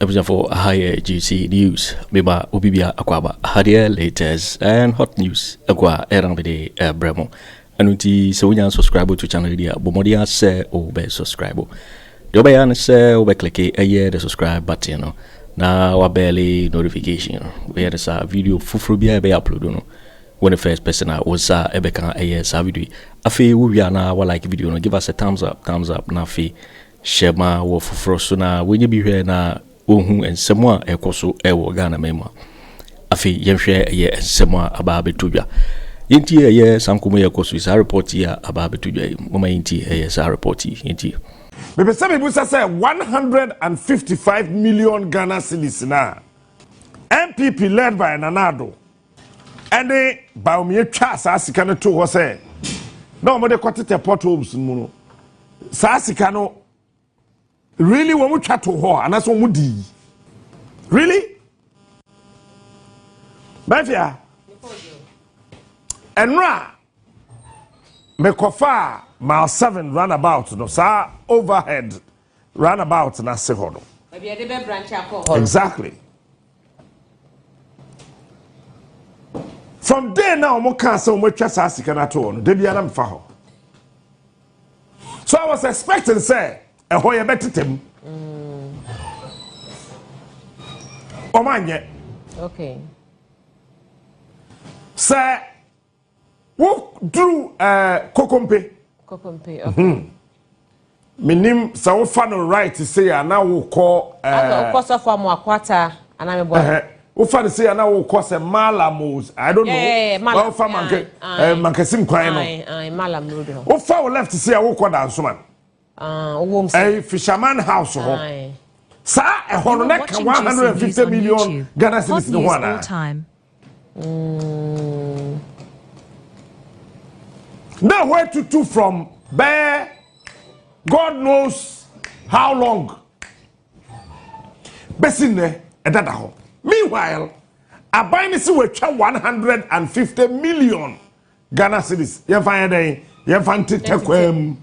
episode for higher GC news. Beba Obibia Aquaba Hadia latest and hot news. Aqua Erambide Bremo. Anuti so we subscribe to channel dia. Bomodia say obe subscribe. The obeyan say obe click the subscribe button. No. Na wabeli notification. We had a video fufrubia be upload no. When the first person was ebeka a video. Afi we na wa like video no. Give us a thumbs up na fi share ma wo fufro so na when you be here na ohun ensemo a ekoso ewo Ghana mema afi yemhwe ye ensemo aba betudwa yenti ye sankomo ye koso isa report ya aba betudwa mama yenti ye sa report yenti me pese me busa say 155 million Ghana cedis na MPP led by Nanado and the Bawumia twa sa sika no to ho say na mo de kwatete potholes mu no sa sika no really when we chat to her and that's what we do. Really? Bafia. And ra me kofa mile 7 roundabout no sa overhead roundabout na se ho no. Exactly. From there now mo can say we twa sa sika na to no. De bia na me fa ho. So I was expecting say a hoye betitem. Omanye. Okay. Sir, walk through Kokompe. Kokompe, okay. Minim sa wo fa no right to say na wo call Ato Forson Amoako ana me boy. Wo fa say na wo call say Malamos. I don't know. Malam. Wo fa mankesim kwan no. Malam road no. Wo fa wo left to say wo call dance man. Fisherman house ho. Sa e hono na 150 million Ghana cedis no wana. Now where to from Bear God knows how long. Besine e dada ho. Meanwhile, abai ni si we twa 150 million Ghana cedis. Ye fa den, ye fa ntetekwam.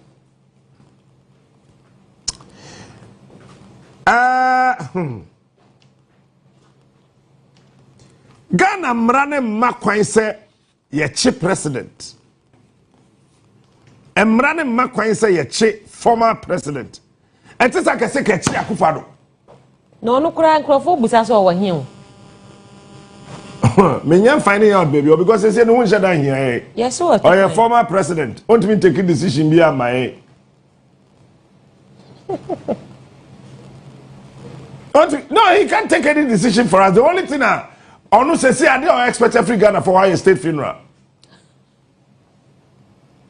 Ghana mrane makwan se ye chi president. Mrane makwan se ye chi former president. Etisa kese ke chi Akufo Addo. No kura nkrofo busa so wa hin. Me nyam finding out baby because say no one shada here. Yes what? Or your former president. Want me take a decision be am my. No, he can't take any decision for us. The only thing Onu say I don't expect every Ghana for a state funeral.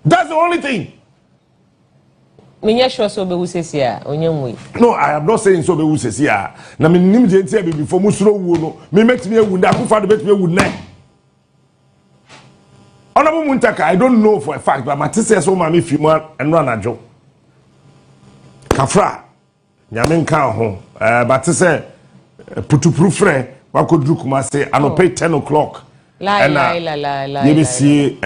That's the only thing. Me sure so be usesi onyamwe. No, I am not saying so be usesi na me nim je ntia be before musuro wu no. Me make me ewu nda Akufo Addo bet me ewu na. Honorable Muntaka, I don't know for a fact but my say so ma me fi mu and run ajo. Kafra nyame nka ho but say putupru frɛ wakodru kuma say anope 10 o'clock la you be see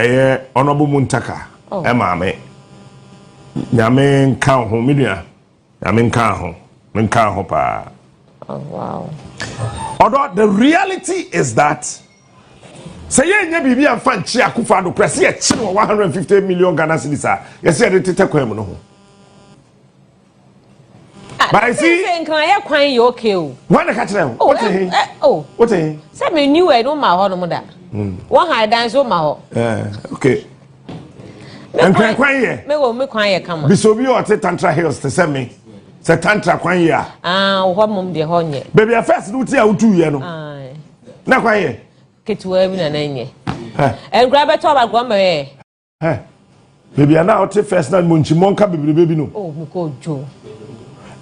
honorable Muntaka e maame nyame nka ho medua nyame nka ho pa. Oh wow. Although the reality is that say ye nya bibi amfa nchi Akufo Addo press ye chi 150 million Ghana cedis ye say de tetekwam no ho. But I see can I kwan you okay o. When the catch them. What he? What he? Say me new e no ma ho no mo da. One high dance o ma ho. Okay. And kwan ye. Me kwan ye kama. Bisobi o te Tantra Hills te say me. Say Tantra kwan ye a. Ho mom de ho nye. Baby first no ti a utu ye no. Na kwan ye. Ketuwa bi na nye. En grab beto ba gwa me. Baby na o te first na monchi monka baby no. Oh me ko jo.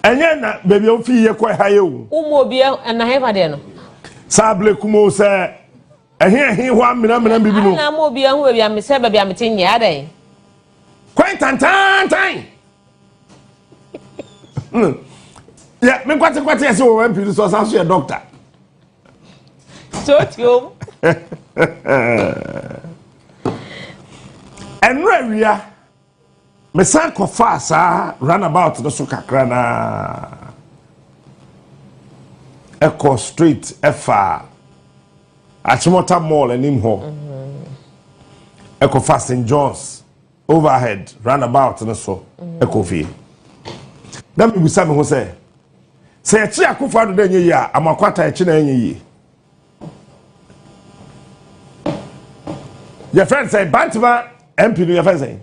Enye na baby o fi ye kwa haye o. Umo bi na he fa de no. Sable kumo se ehe ho amena bibi no. Na mo bi hu baby am se baby am te nya adan. Kwan tan. Yeah, me kwate ese o MP so san so ye doctor. So tiom. Enra wia me san kofa sa runabout no so kakra na Echo Street Efa Achimota Mall and Nimho Echo Fast St. John's overhead roundabout and so Echo Fee. That me Sammy who say a chia Akufo Addo denye ya amakwata echina enye yi. Your friend say Bantima MP no your friend say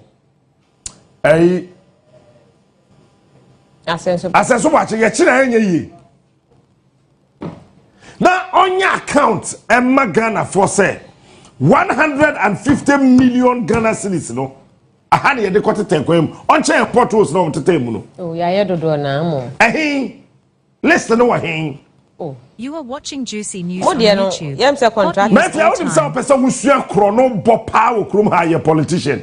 Asenso watch ye china enye yi. Na onya account Emma Ghana for say 150 million Ghana cedis no. Ahani ye de kote tenkwem onche portals no mtetemu no. Oh ya ye dodo na mo. Listen to what he. Oh, you are watching Juicy News on YouTube. Yam say contract. But I want himself person who swear chrono bopa okrum ha ye politician.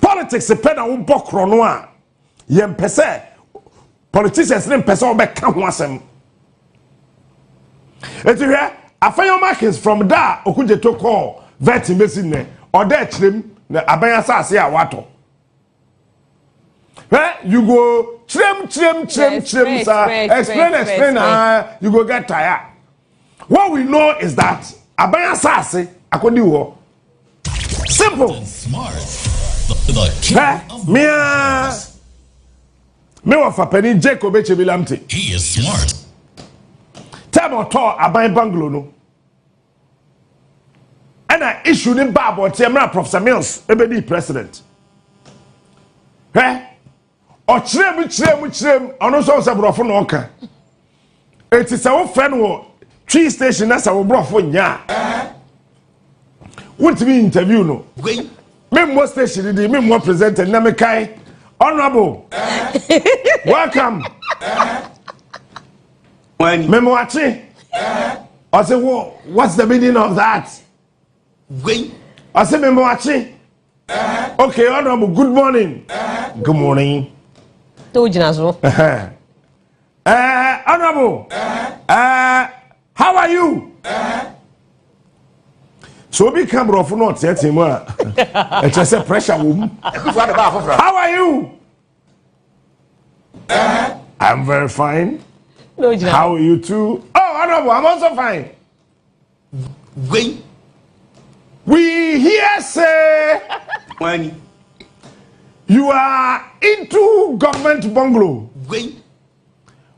Politics e peda wo bo chrono a ye mpese politicians ne mpese wo be ka ho asem. Eti hwe Afenyo Markins from da okuje to call vet mesin ne oda chirem na aban asase a wato. You go trim, sir. Explain. You go get tired. What we know is that Abaya Sase, Akodiwo. Simple. Smart. The king of me wa penny Jacob Echebilamte. He is smart. Tell me to Abaya Banglo no. And I issue the Bible to Professor Mills, ebedi president. Otchere ono so se brofo no ka eti se wo friend wo tree station na se wo brofo nya what me interview no me mo station di me mo presenter na me kai honorable welcome when me mo achi I say what's the meaning of that I say me mo achi okay honorable good morning good morning Honorable, how are you? So be camera for not set him. It's just a pressure woman. How are you? I'm very fine. How are you too? Oh, Honorable, I'm also fine. We hear say when you are into government bungalow.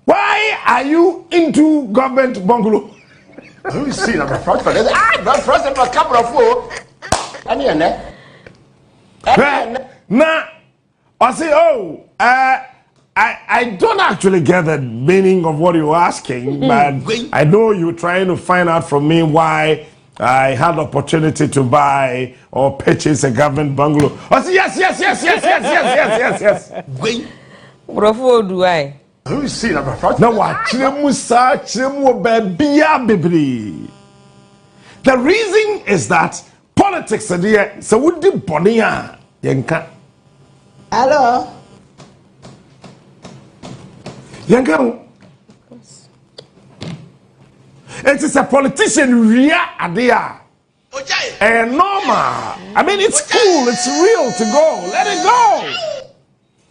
Why are you into government bungalow? You see, I'm a front for this. I'm front for a couple of four. Now, I say, I don't actually get the meaning of what you're asking, but I know you're trying to find out from me why I had the opportunity to buy or purchase a government bungalow. I say yes. Brofo do I? You see, I'm a front. Now what? The reason is that politics are there. So would the bonia yenka? Hello. Yenka. It is a politician idea. And normal. I mean, it's cool. It's real to go. Let it go.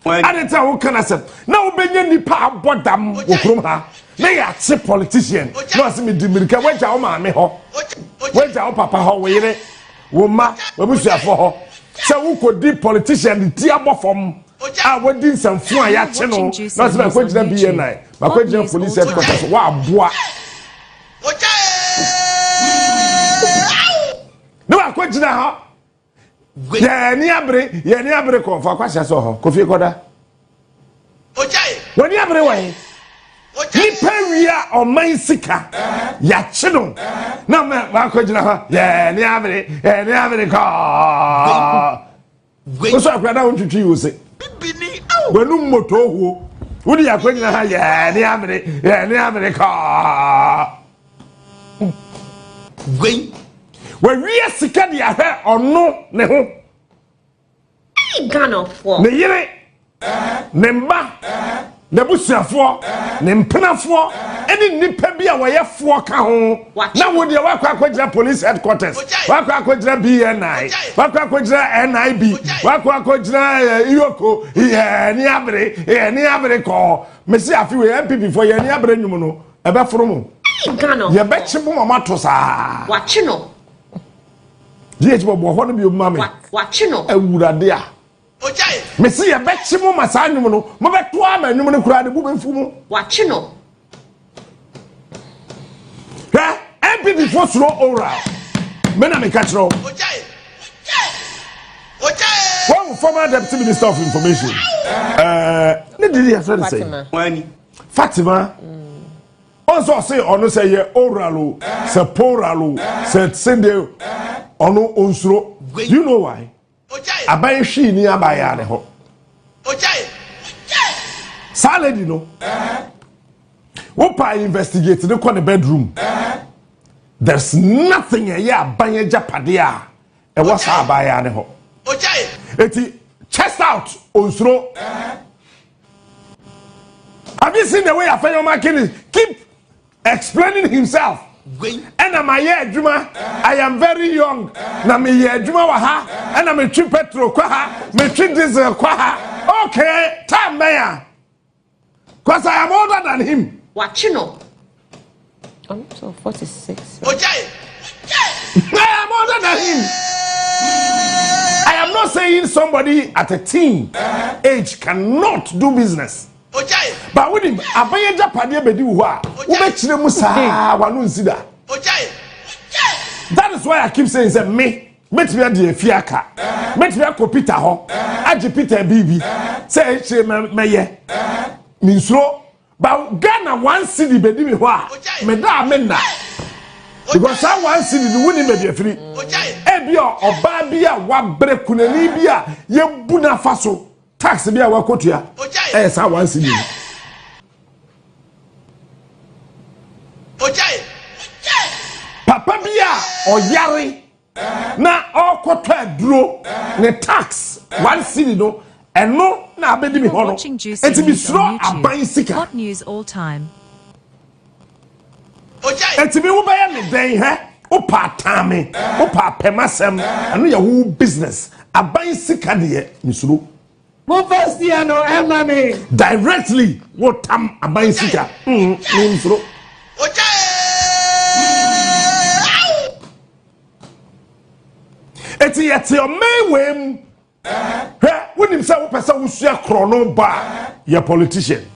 And it's how can I say? Now, Benyan Nipa Bodam Ukrumha. They are cheap politician. No, I see me Dominica. Where's our mammy? Where's our papa? How we it? Woma, we wish for her. So, who could be politician? The Diabo from. I went in some fire channel. That's my question. Be a night. My question police headquarters. Wow, boy. No, I question now. Yeah, ni abre ko fa kwasha so ho. Kofi koda. When you abre way. Ni peria o man sika. Ya chino. Na ma kwajina ha. Yeah, ni abre ko. Wo so akwada won twitwi wo se. Wenu moto ho. Wo di akwajina ha. Yeah, ni abre ko. When we are sick of your hair or no, ne Ghana for. Ne yere, ne mba, ne busuafo ne mpenafo eni nipa bi a woyefo ka ho na wo de wakwa police headquarters wakwa BNI wakwa NIB wakwa Iyoko ni abre ko mesi afi we MPP for ye ni abre nwum no ebe foro mu ye be chibu mama to saa wachi no die chibu bo ho no bi mama wachi no awurade a ojai mesi ye be chibu masa nwum no mo be to ama nwum no kura de bu be fu mu wachi no MPP for slow oral mena me catch no ojai one former deputy minister of information ne did he friend say Fatima also say ono say ye oral se poral se sende ono onsuro you know why aban hwi ni abaya ne ho salady no wo pa investigate the corner bedroom there's nothing here aban Japade a e was abaya ne ho eti chest out onsuro have you seen the way Afenyo Markins keep explaining himself and am I here Juma I am very young na me here Juma wa ha and am twi petrol kwa ha me twi diesel kwa ha okay time mayor because I am older than him wachi no I'm so 46 I am older than him. I am not saying somebody at a teen age cannot do business. But with him, Abaye Japade Bediatuo a ubechire mu saa wanu nsida. That is why I keep saying say me met me de afiaka. Met me akopita ho. Agi Peter Bibi. Say che meye. Minsro ba Ghana one city bedi me ho a. Me da amena. Because I want to see the winning baby free. Ebio oba bia wa bre kunani bia ye buna faso tax bia wa kotua. Yes, I want to see. Papa bia oyare na okotwa duro ne tax one city no eno na abedi mi hono. Enti bi sro aban sika. Hot news all time. Enti bi wo baye me den he o pa tame o pa pemasem anu ya wo business aban sika de misuro mo first year no emami directly wo tam aban sika misuro eti yete o mewem he wonim say wo pesa wo sua krono ba ya politician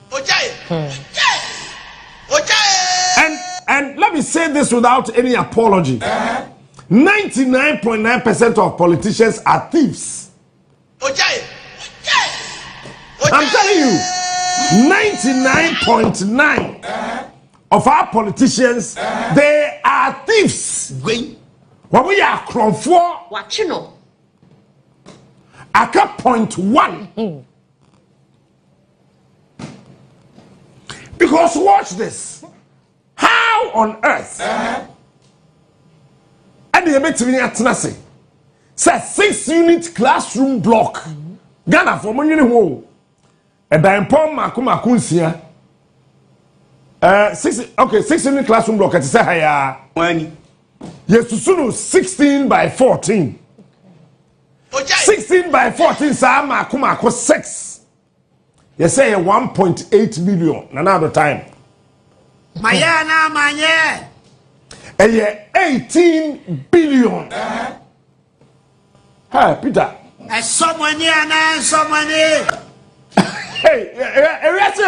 And let me say this without any apology. 99.9% of politicians are thieves. I'm telling you, 99.9% of our politicians, they are thieves. When we are from 4, Aka 0.1. Because watch this. How on earth? And the ability to say 6-unit classroom block. Ghana for money ho. A dimpom makumakunsia. 6-unit classroom block at say haya. Yes, to 16 by 14. 16 by 14 sa makumako 6. You say 1.8 million another time. Mayana manye. 18 billion. Hey, Peter. Someone Hey,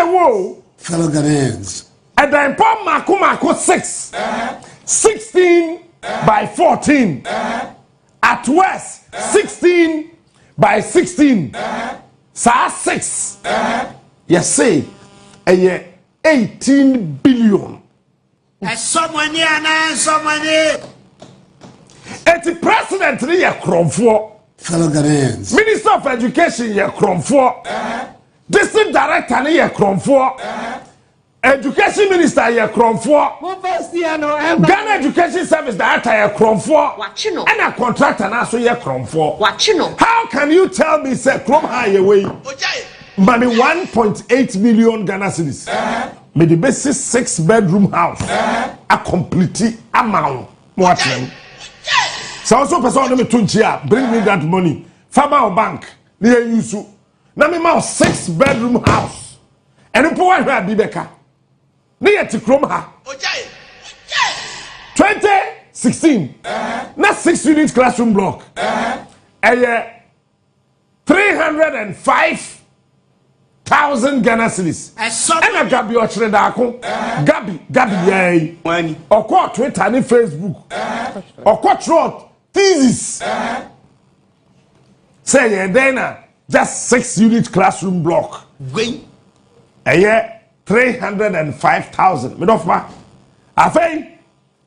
whoa. Fellow Ghanaians. And then Pom Makumako 6. 16 by 14. At West, 16 by 16. Sa 6. Yes, say, 18 billion. Someone. And the president here Kromfo. Fellow Ghanaians. Minister of Education here Kromfo. District Director here Kromfo. Education Minister here Kromfo. Ghana Education Service Director here Kromfo. And a contractor now so here Kromfo. How can you tell me say Krom high away? money 1.8 million Ghana cedis. Me the basic 6-bedroom house. A complete amount. Watch them. So also person me tunchia bring me that money. Farmer bank near you so. Na me ma 6-bedroom house. And you point where Bibeka. Near to Chrome ha. 2016. Na 6-unit classroom block. 305,000 Ghana cedis. And a gabby otchere darko. Gabby yay. Or quote Twitter and Facebook. Or quote wrote thesis. Say then just 6-unit classroom block. A year 305,000. Midofma. Afenyo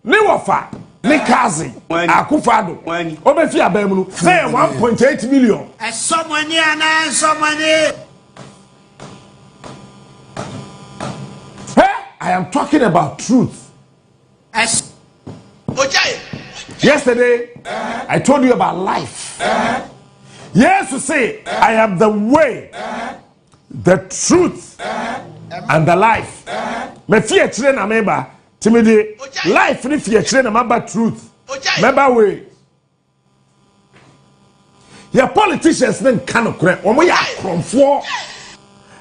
Niwofa. Nikazi, Akufo Addo, Obefi Abemulu, say 1.8 million. Someone here, Hey, I am talking about truth. Yesterday, I told you about life. Yes, to say, I am the way, the truth, and the life. Me fear children ameba. Timide life ni fear children ameba truth. Remember way. Your politicians then cannot correct. Omo ya kromfo.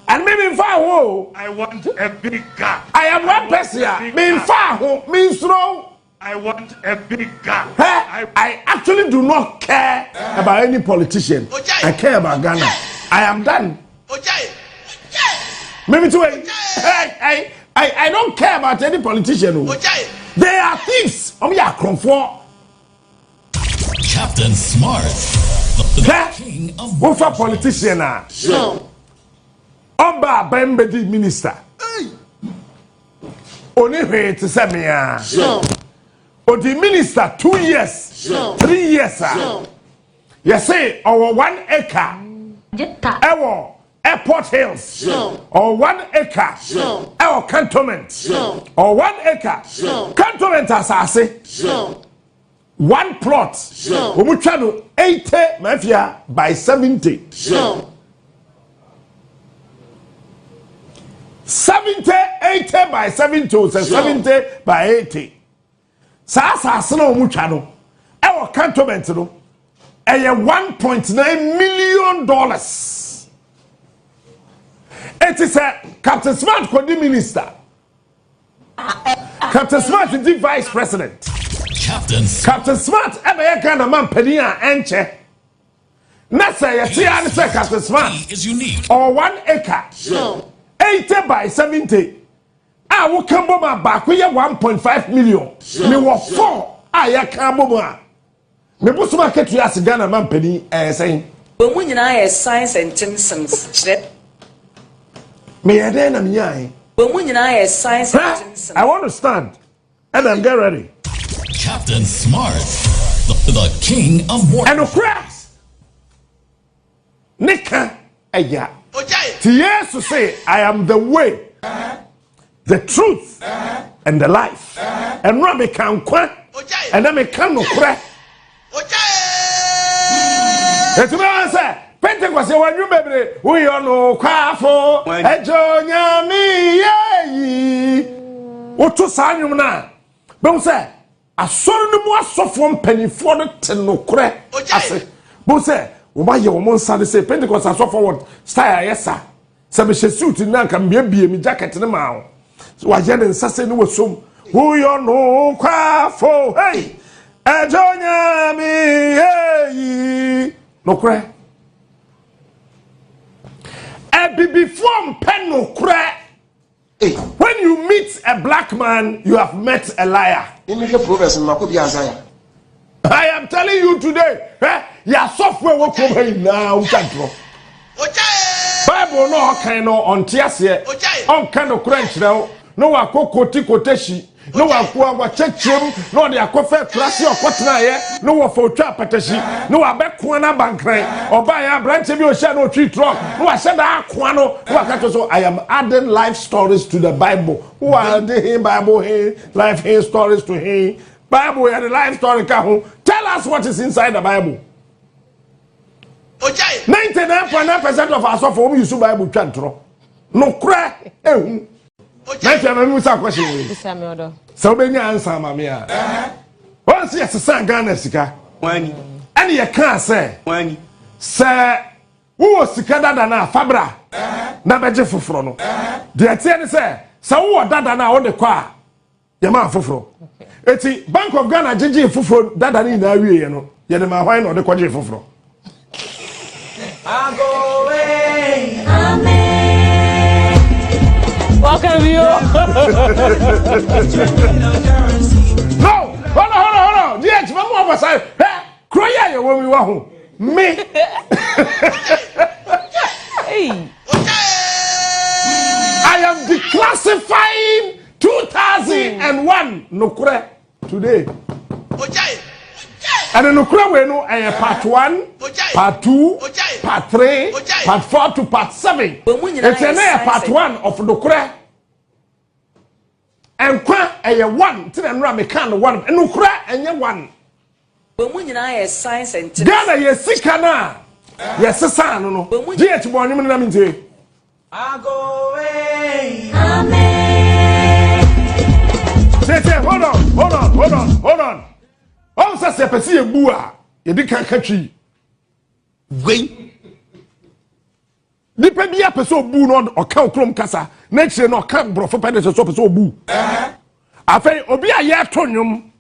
And maybe in far ho. I want a big gap. I am one person here. Me in far ho means no. I want a big gap. I actually do not care about any politician. I care about Ghana. I am done. Maybe too. I don't care about any politician. They are thieves. Oh yeah, Kromfo. Captain Smart, the king of what for politician? No. Oba Bembedi minister. Only way to say me. Or the minister 2 years, 3 years. You say our 1 acre. Our airport hills. Or 1 acre. Our cantonment. Or 1 acre. Cantonment as I say. 1 plot. We try to 80 mafia by 70. 70, 80 by 70, so 70 by 80. Sasa no muchano. Our cantonment no. $1.9 million. It is a Captain Smart Kwadi minister. Captain Smart is the vice president. Captain Smart ebe Ghana man penia enche. Na say ya say Captain Smart is unique. Or 1 acre. 80 by 70. I will come back with 1.5 million. Me were 4. I can bomb. Me put some market to ask Ghana man penny saying. But when you know science and Tinsons, me a then I'm young. But when you know science and Tinsons, I want to stand and then get ready. Captain Smart, the king of war. And of Cries. Nika Aya. Yes to say, I am the way, the truth, and the life. And Rabbi can quack, and then I can no crack. It's about say, Pentecost, when you baby, we are no Kwaku Annan, what to sign you now? But say, I saw no more soft one penny for the ten no crack. I say, but say, why you almost say Pentecost, I saw forward, style, yes, sir. Some suit in Nanka, maybe me jacket in the mouth. So I had in Sassen was some who you know, Kwaku, hey, Addo me, hey, no crack. And before pen no crack. When you meet a black man, you have met a liar. I am telling you today, your software will come here now. Bible no kind of on tiasie, on kind of crunch now. No wa koti koteshi, no wa kwa chechem, no de akofe klasi okotna ye, no wa for twa patashi, no wa be kwana bankran, oba ya branch bi o sha no tree truck, no wa sha da akwa no kato so I am adding life stories to the Bible. Who are the Bible here, life here stories to him. Bible and the life story ka ho. Tell us what is inside the Bible. 99.9% of us of whom you so Bible chantro. No cry, eh? 90 question. So many answer, mamma. Once yes, a son Ghana sika. When any you can't say when say who was sicker than a Fabra. Never Jeff Frono. The attorney say, so what that and I on the car. Yama Fufro. It's Bank of Ghana, Gigi Fufro, that I need a way, you know. Yadama wine or the Kwaji Fufro. I go away. Amen. Welcome you. No, hold on. Yes, Mama was I. Cry, you when we were home. Me. Hey. I am declassifying 2001 Nukre today. And the Nukre we know part 1, part 2, part 3, part 4 to part 7. It's a part 1 of Nukre. And Kwa a 1 till and Ramikan 1 and Nukre and 1. Science and Ghana yes sikana. Yes son no. GH born him na minje. I go away. Amen. Say, hold on. All say se pesi ebu a, ye di kan katwi. Wei. Nipa bia pesi obu no oka okrom kasa, na kire no oka brofo pede so pesi obu. Afei obi a ye to nwom.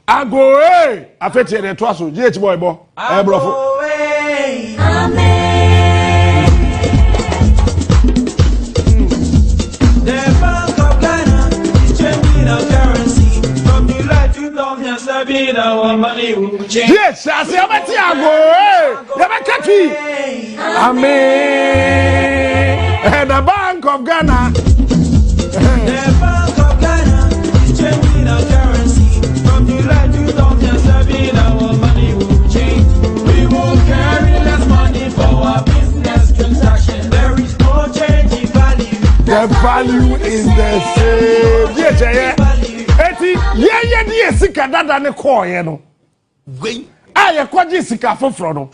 I go away. Afei tie de to aso, GH boy bo. Brofo. Amen. Yes, I say about Tiago. Amen. And the Bank of Ghana. The Bank of Ghana is changing our currency. From July 2007, our money will change. We will carry less money for our business transaction. There is no change in value. The value is the same. Yes, yeah, sika dada ne koye no. Gwen. Aye kwaje sika foforo no.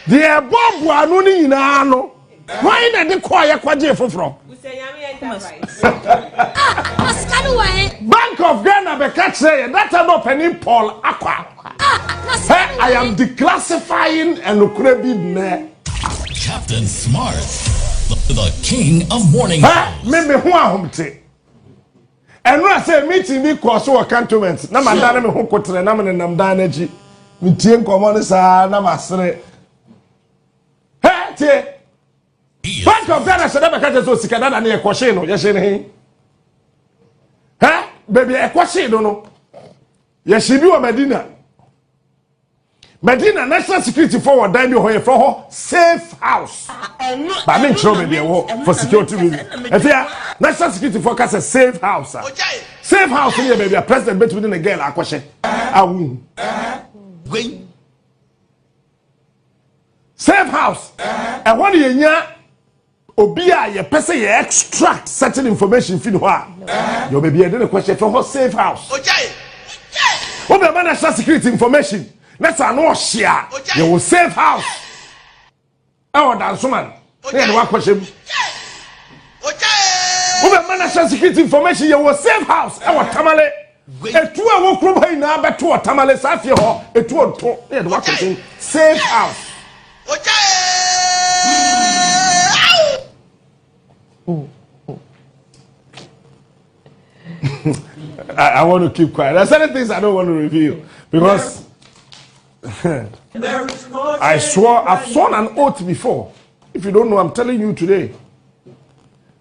De bobu anu ni nyina no. Why na de koye kwaje foforo? Bank of Ghana be catch say that no penny Paul Akwa. I am declassifying and ukrebi me. Captain Smart, the king of morning. Me ho ahomte. And when I say meeting me cross over cantonment, na madana me ho kotre na me nam dan aji. Me tie nkomo ne sa na masere. Tie. Bank of Ghana said that because so sika na e kwhye no, ye hye ne he. Baby e kwhye no. Ye hye bi o Medina. Medina National Security Forward dan bi ho ye for ho safe house. Ba me nchro me dey for security reason. National Security Forward is safe house. Safe house here baby, a president bet within a girl akwhye. Awu. Safe house. And when you nya obi a ye pese ye extract certain information fin ho a. Your baby dey question for safe house. What the national security information? Let's know share. You will safe house. Oh, that's woman. Then one question. Woman national security information. You will safe house. Our tamale. A 2 hour club here now, but 2 tamale safi ho. A 2. Then one question. Safe house. I want to keep quiet. There's certain things I don't want to reveal because. I've sworn an oath before. If you don't know, I'm telling you today.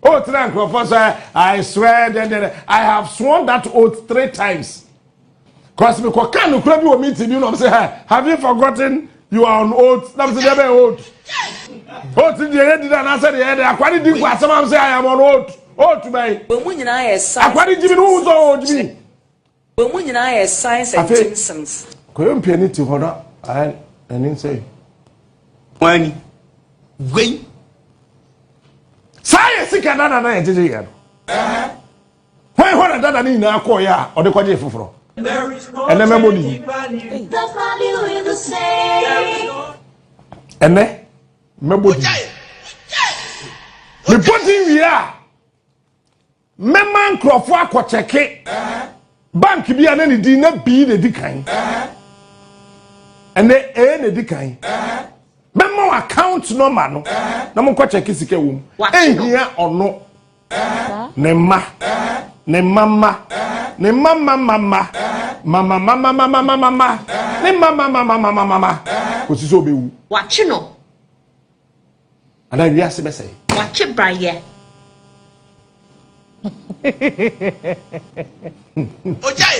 Oath, I swear that I have sworn that oath 3 times. Because have you forgotten you are on oath? Oath. Oath in the head and answer the head. I quite did what someone say I am on oath. Oath to me. I quite did who's oath me. When I science and Simpsons. Couldn't pay to hold I didn't say. When science can not again. Why what I need now call ya or the Kwaji Fufro? And the memory. The value in the same. ene mebodi me body we are memma nkrofo akocheke bank bi ana ne di na bi ne di kan ene na di kan memma account number no na mo kocheke sika wom ehia ono ne mama ne mama ne mama kosiso obewu wachi no ana wi ase be say wachi braye Ojai.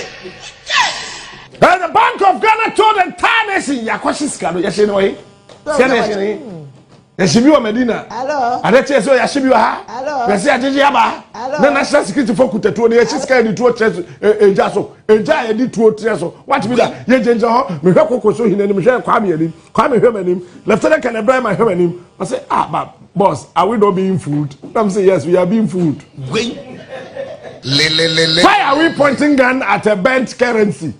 And the Bank of Ghana told the entire nation, Yakwashiska, Yashino, Yashibiwa Medina. Hello. And that's so Yashibiwa. Hello. Yasia Jiaba. The National Security Focus to the Yashiska and the two Jaso, a giant did two treso. What be that? Yajenzo, Mihako, so he named Michelle Kwame, Kwame Hermanim, Lieutenant can I buy my Hermanim? I say, but boss, are we not being fooled? I'm saying, yes, we are being fooled. Why are we pointing gun at a bent currency?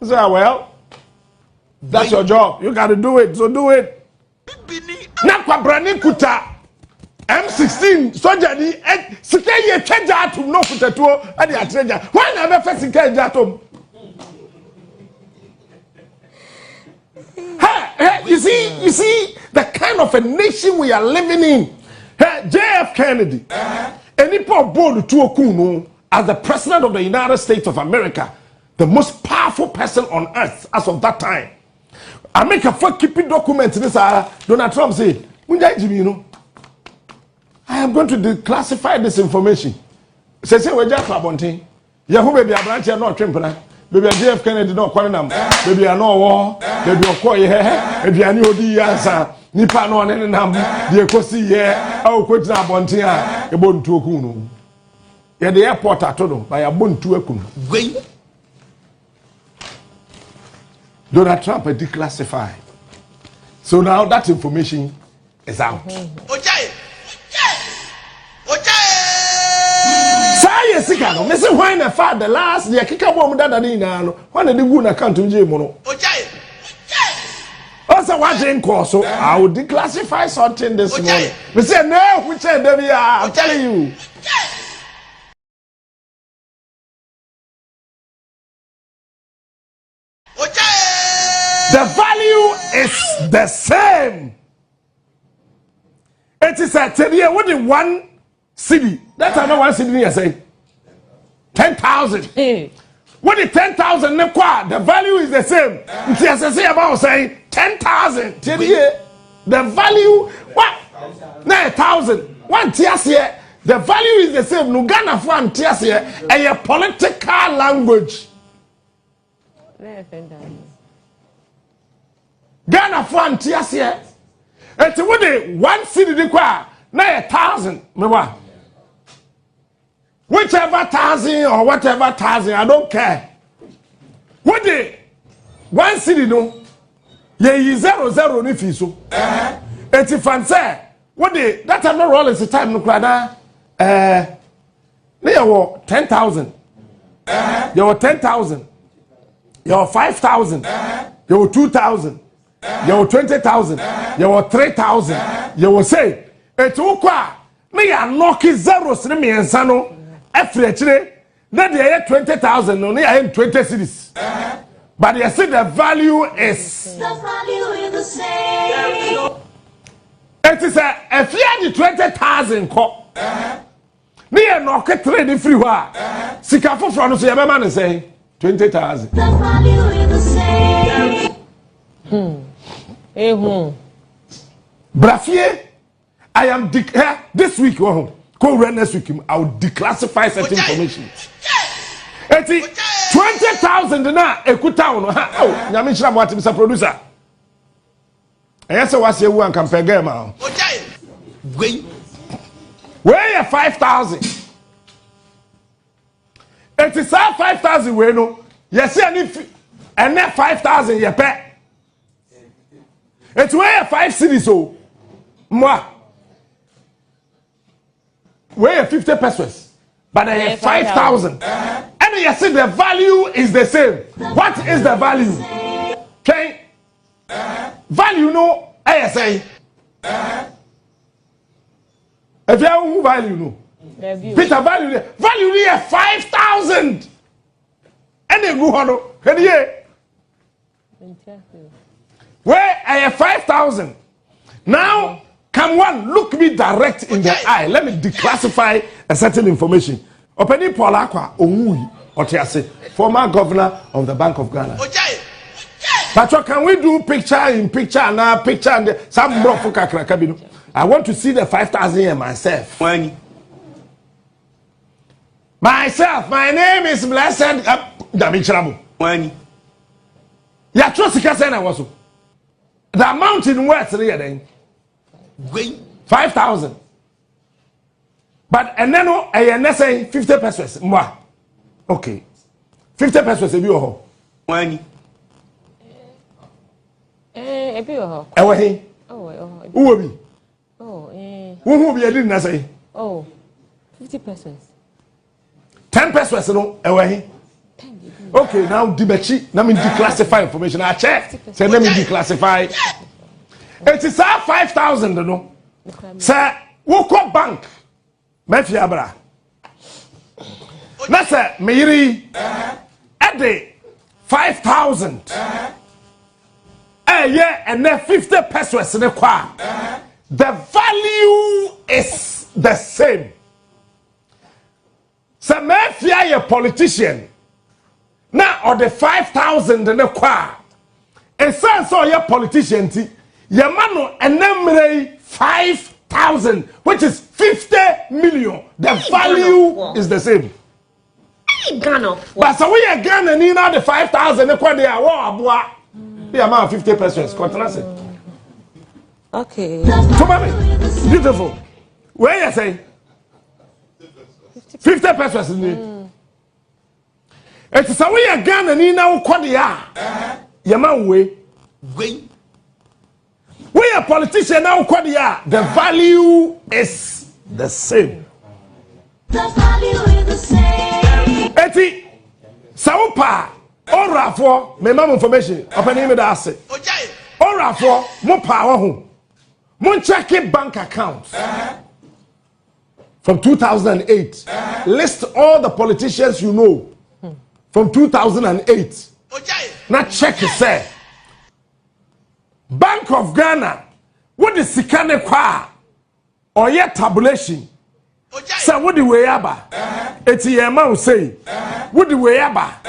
Say, well, that's your job. You got to do it, so do it. Nakwa brani kuta M16 soldier ni sike ye twaja atom no kutatuo ade atreja. Why na be first sike ja atom? Hey, you see the kind of a nation we are living in. Hey, JF Kennedy. Any poor bold to Okuno as the president of the United States of America, the most powerful person on earth as of that time. I make a fuck keeping document this Donald Trump say, I am going to declassify this information. Say we just abonting. Yahu baby a branch are not trimpana. Baby JF Kennedy no kwalina. Baby a no war, baby okoye he, baby ani odi answer. Nipa no ne nam de ekosi ye aw kwoti na abonten a ebo ntu okun no ye the airport atodo by abontu akun gwen Donald Trump declassified, so now that information is out. Ojai. Say sika no me say when na fa the last year kika bom dada ni na no when na dey go na account nje mu no Ojai. Also, watching course, so I will declassify something this morning. We say, no, which end I'm telling you. The value is the same. It is a 10 year, what in one city? That's another one city, I say 10,000. What is 10,000? The value is the same. As I say about saying 10,000. The value, what? 9,000. 1 tiers here. The value is the same. No Ghana for 1 tiers here. A political language. Ghana for 1 tiers here. It's what the 1 city require 9,000. Whichever 1,000 or whatever 1,000, I don't care. What the 1 city no? Ye 0 ni fiso. Eti fancy. What the that time no roll is the time no krada. You were 10,000. You were 10,000. You were 5,000. You were 2,000. You were 20,000. You were 3,000. You were say eti ukwa me ya knock zeros ni me ensano. Every that they 20,000 no, they are 20 cities. But you see the value is the same. It is if you had 20,000 cop. Me and no trade free wa. Sikafo from so your man say 20,000. The value is the same. Brafie, I am this week go next week, I will declassify certain information. 20,000 na ekuta no ha oh nyame hira mo atim sa producer eyese wase wu an campaign game ah Ojai. Gwen. Where 5,000 it is 5,000 we no yes and 5,000 ye pe it where 5 cities so moi where 50 pesos but I have 5,000 and you see the value is the same. What is the value? Okay. value no ASA. If you have value no. Peter value here 5,000. And they go on. Can you? Where I have 5,000. Now, come one, look me direct in the eye. Let me declassify a certain information. Openi Polakwa Omui Otiase, former governor of the Bank of Ghana. Patrick, can we do picture in picture and picture and some brofuka krakabino? I want to see the 5,000 here myself. Myself, my name is Blessed Damichramu. Ya trust Kasena was the amount in words then 5,000. But and then I say 50 pesos. Moi. Okay. 50 pesos a bio. When a bio. Away. Oh, who will be? Oh, who will be? I didn't say. Oh, 50 pesos. 10 pesos no away. Okay, now Dibechi, let me declassify information. I check. Say let me declassify. It is 5,000 no. Sir, woke up bank. Mefiabra. That's a Miri at the 5,000. Yeah, and then 50 pesos in the car. The value is the same. So Mefia, a politician. Now, or the 5,000 in the car. And so your politician, your man and then 5,000, which is 50 million. The value is the same. But so we are Ghana and now the 5,000 the amount of 50 pesos. Okay. So, beautiful. Where you say 50 pesos in it. It's so we are Ghana and now Yaman way. We are politicians now, the value is the same. The value is the same. Eti, Saupa, Orafo, me mam information, open me the asset. Orafo, mo power home. Mo check bank accounts. From 2008. List all the politicians you know. From 2008. Now check it, say. Bank of Ghana, what is Sikane Kwa or yet tabulation? So, what do we aba? ATM say, what do we aba?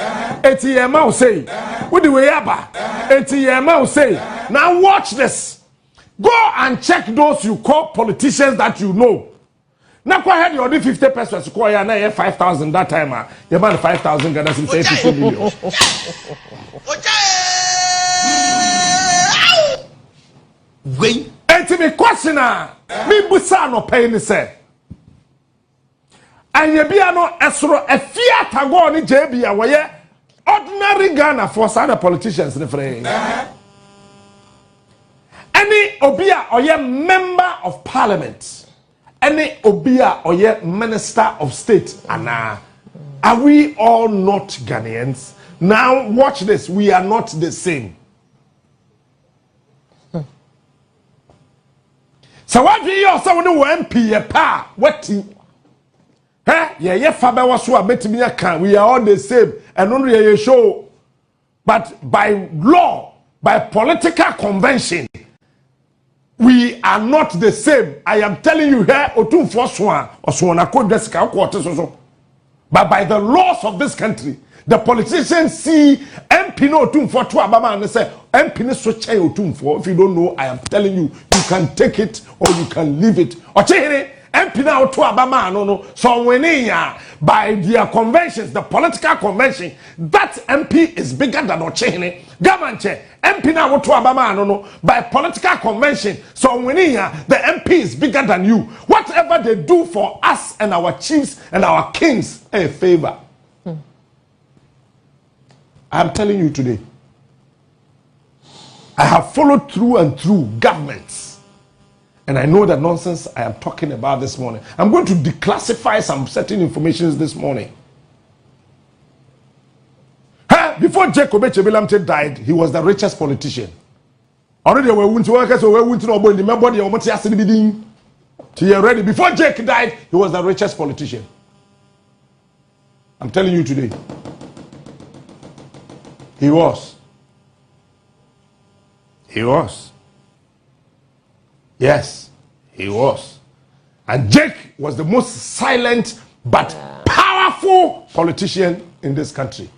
ATM say, what do we aba? ATM say, now watch this. Go and check those you call politicians that you know. Now, go ahead, you 50 pesos, you 5,000 that time. You buy 5,000 Ghana in 50 million. Wait. And to me question me busa no pay ni say. And ye bia no esoro a fiat go ni JB a woye ordinary Ghana for other politicians ni free. Any obia oye member of parliament. Any obia oye minister of state ana. Are we all not Ghanaians? Now watch this, we are not the same. So what do you say when you MP pa what yeah faber was so metimi aka we are all the same and only you show but by law by political convention we are not the same. I am telling you here Otum Forson or so na ko desika quarter so but by the laws of this country the politicians see MP no Otum for to abama and say MP no so chai Otum for if you don't know I am telling you you can take it or you can leave it otchere MP now to abama no so when by their conventions the political convention that MP is bigger than otchere gamanche MP now to abama no by political convention so when the MP is bigger than you whatever they do for us and our chiefs and our kings a favor. I'm telling you today, I have followed through and through governments. And I know the nonsense I am talking about this morning. I'm going to declassify some certain information this morning. Before Jacob Echebelamte died, he was the richest politician. Already we went to work, so we went to know the member the almost yesterday. You're ready. Before Jake died, he was the richest politician. I'm telling you today. He was. He was. Yes, he was. And Jake was the most silent but powerful politician in this country.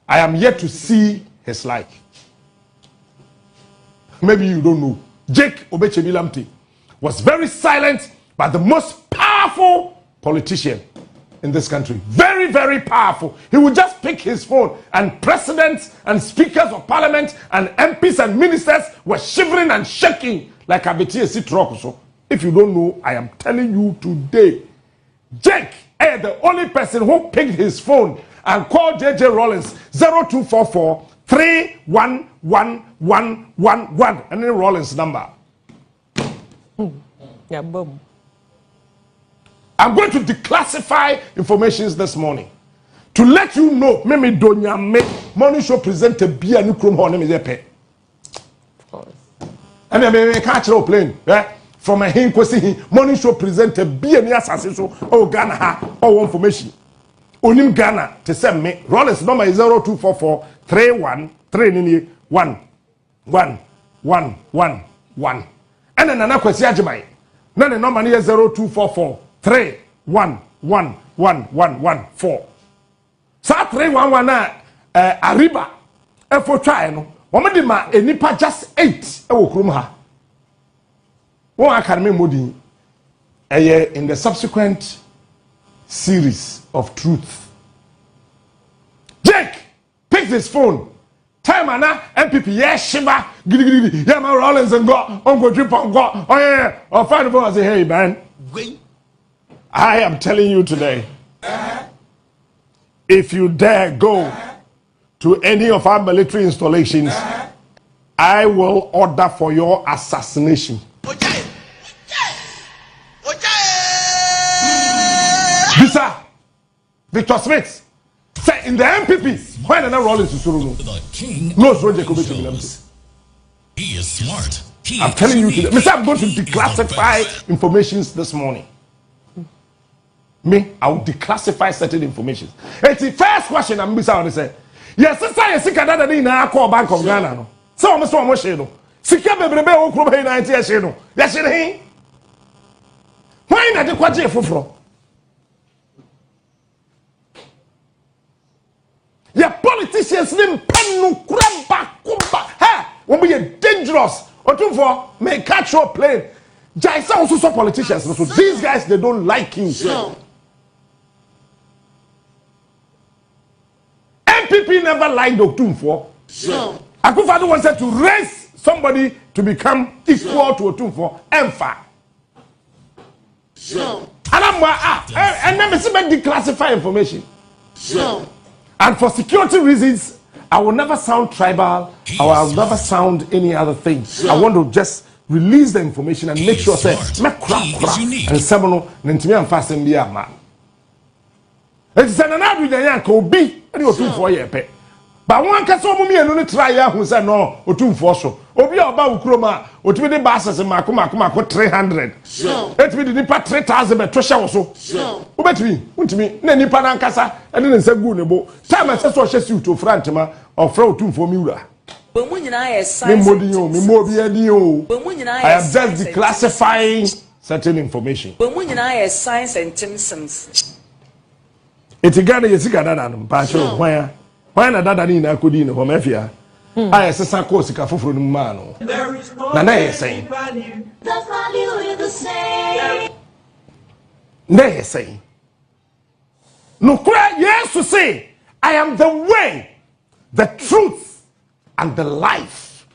I am yet to see his like. Maybe you don't know. Jake Obechebilamti was very silent but the most powerful politician in this country. Very, very powerful. He would just pick his phone and presidents and speakers of parliament and MPs and ministers were shivering and shaking like a BTSC truck. So if you don't know, I am telling you today, Jake is the only person who picked his phone and called JJ Rollins 0244 311111 and then Rollins number. Yeah, boom. I'm going to declassify informations this morning to let you know. Mimi Donya me morning show presenter be a new chrome horn is pay. And then catch a plane from a hin morning show presenter be a near Asenso. Oh Ghana ha all information. Onim Ghana to send me. Rollins number is 0244 3131111. And then another question Ajimai. Then the number is 0244 3111114. Sa 311 na Ariba efo try no. Womede ma enipa just 8 e wo krum ha. Won academy modi in the subsequent series of truth. Jake picked his phone. Time ana MPP shiba gidi yeah man Rollins and go on go drip on go. Oh yeah, or find the phone and say hey man. I am telling you today, if you dare go to any of our military installations, I will order for your assassination. Visa, Victor Smith, say in the MPP, when another Rollins is no, he is smart. I'm telling you today, Mr. I'm going to declassify informations this morning. Me, I will declassify certain information. It's the first question I'm going to say. Yes, sister, yes, sister, that in our core Bank of Ghana. No, so almost one more shade. Sister, baby, baby, who come here 90 years ago? Yes, it ain't. Why not the Kwaku Annan? Your politicians name Penu Kuramba Kumba. Hey, when we are dangerous, or two for may catch your plane. Jaisa also saw politicians. So these guys, they don't like him. No. MPP never liked Otumfuo. No. Akufo Addo wanted to raise somebody to become equal to Otumfuo. Emfa. No. And then we declassify information. No. And for security reasons, I will never sound tribal. I will never sound any other thing. I want to just release the information and make sure say me and semono nintimi am fasten bi ama. It's an anadu the yank obi any Otumfuo ye pe. But one ka so mumienu no try ya hu say no Otumfuo so. Obi oba ukroma otimi de basses mako 300. Etimi de nipa 3000 be to hye wo so. Obetimi untimi na nipa na nkasa ene ne nsa gu ne bo. Time ase so hye suit ofrantema ofra Otumfuo miwura. I am just declassifying certain information. Science and Timsons. It's a Ghana, yes, Ghana, Passion. Why not that in a could in home affair? I as a Sakosika for Mano. Nana is saying, The value is the same. They say, no, cry, yes, to say, I am the way, the truth, and the life.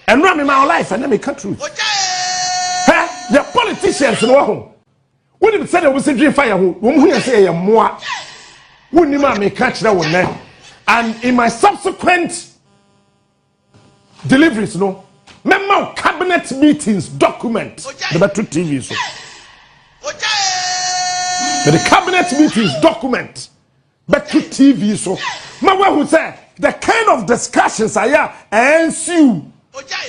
And run in my life and let me cut through. Huh? The politicians in Wahoo. When you said it was a dream fire, who say more, wouldn't you make catch that one? And in my subsequent deliveries, no, memo cabinet meetings document the Net2 TV. So. The cabinet meetings document Net2 TV. So, my wife who said, the kind of discussions I ensue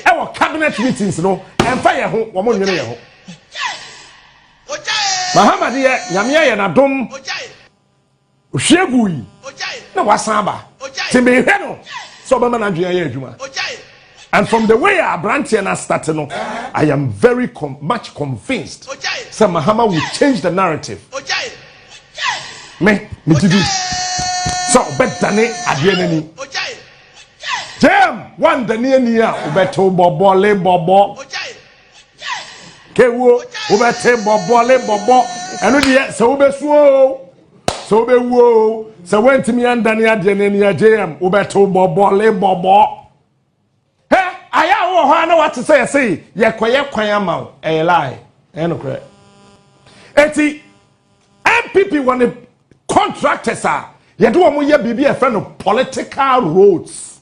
our cabinet meetings, no, and fire home, woman, you know. Mahamadu Bawumia and Adom Shebui, no wasaba, Timmy Heno, so Nigeria. And from the way our branch and started, I am very much convinced that Mahama will change the narrative. Me to do so better than it. Jam one the near Ubeto Bobo Bobo Kewo Ubete Bobo Bobo and yet so be so be woo so went to me and Dania Denia Jam Ubeto Bobo Bobo. I know what to say. I say, Yakwayama, a lie. No correct. Eti MPP when the contractors are, you do a friend of political roads.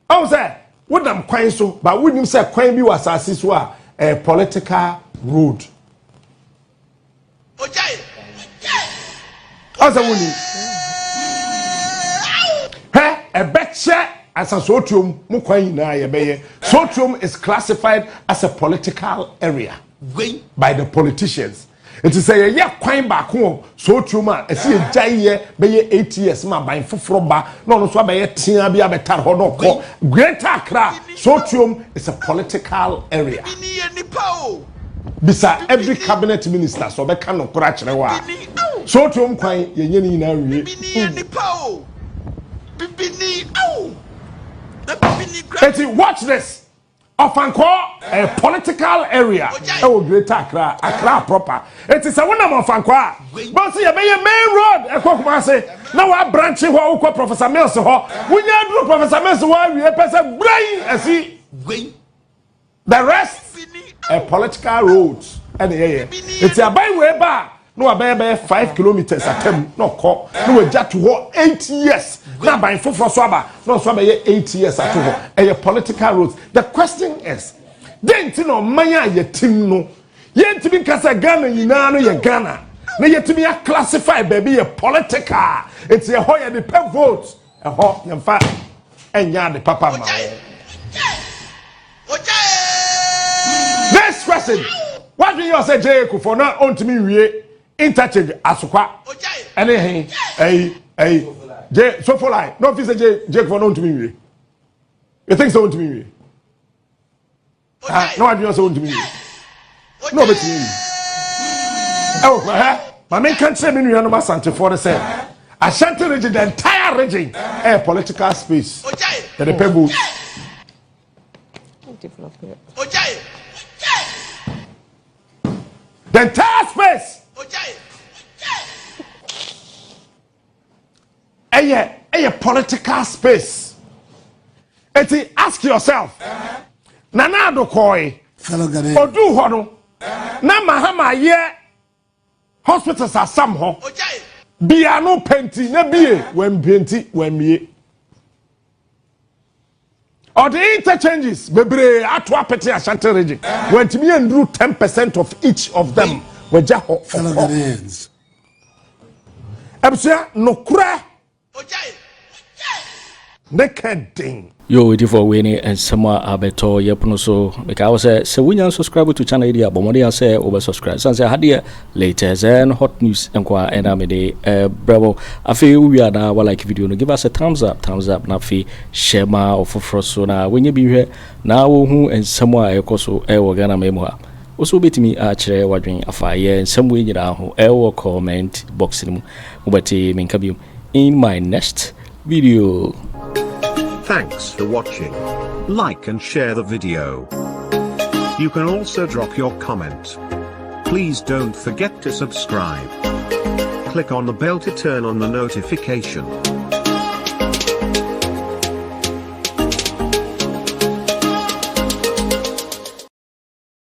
I say, what them quite so, but wouldn't say quite be was as a political road. As a woman, a betcha. As a sotium, sotium is classified as a political area by the politicians. It is a year quite back home, sotium, I see a giant, be 8 years, my buying from bar, no, so by a tia be a better hodok. Greater Accra, sotium is a political area. Beside every cabinet minister, so they cannot crash the war. Sotium quite, ye watch this. Ofanko, a political area. Oh, Greater Accra, Accra proper. It is a one of Ofanko. But see, a main road. A cockman say, now I branch you who Professor Mills. When you do Professor Mills, we have a brain. I see. The rest, a political roads. And it's a byway bar. No, a 5 kilometers at them. No, call. No, just to 8 years. Now, by for Swaba, no Swaba 8 years at all. A political route. The question is, then to know Maya ye team no. Yet to be Casa Ghana, you know, your Ghana. No, yet to be a classified baby, a political. It's a hoya the pep votes. A hot and fat. And ya the papa. Next question. What do you say, Jacob, for not on to me? Interchange asukwa anything J so for like no fit say J for no to me you think so to me no I do not so to me no bet me oh my men can't say me no Asante for say Asante region the entire region political space the people the entire space a political space. Eti ask yourself. Nana do koi. Odu hono. Na Mahama ye hospitals are somehow. Bia no penti na bie when penti when me. Or the interchanges bebre Ato apeti Ashanti region. When to me and do 10% of each of them. Wajaho fellow Ghanaians. Absia no kura. Naked thing. Yo, waiting for winning and someone abeto yepuno so because I say so when you subscribe to channel idea bomodi say over subscribe. So say hadia latest and hot news and kwa enamide bravo. Afi we are now like video no give us a thumbs up na fi share ma oforo so na when you be here na wo hu and someone ekoso e wo Ghana memoa. Also betimi otchere wadwen afaye and some way nyira ho e wo comment box ni mubati menka bi in my next video. Thanks for watching. Like and share the video. You can also drop your comment. Please don't forget to subscribe. Click on the bell to turn on the notification.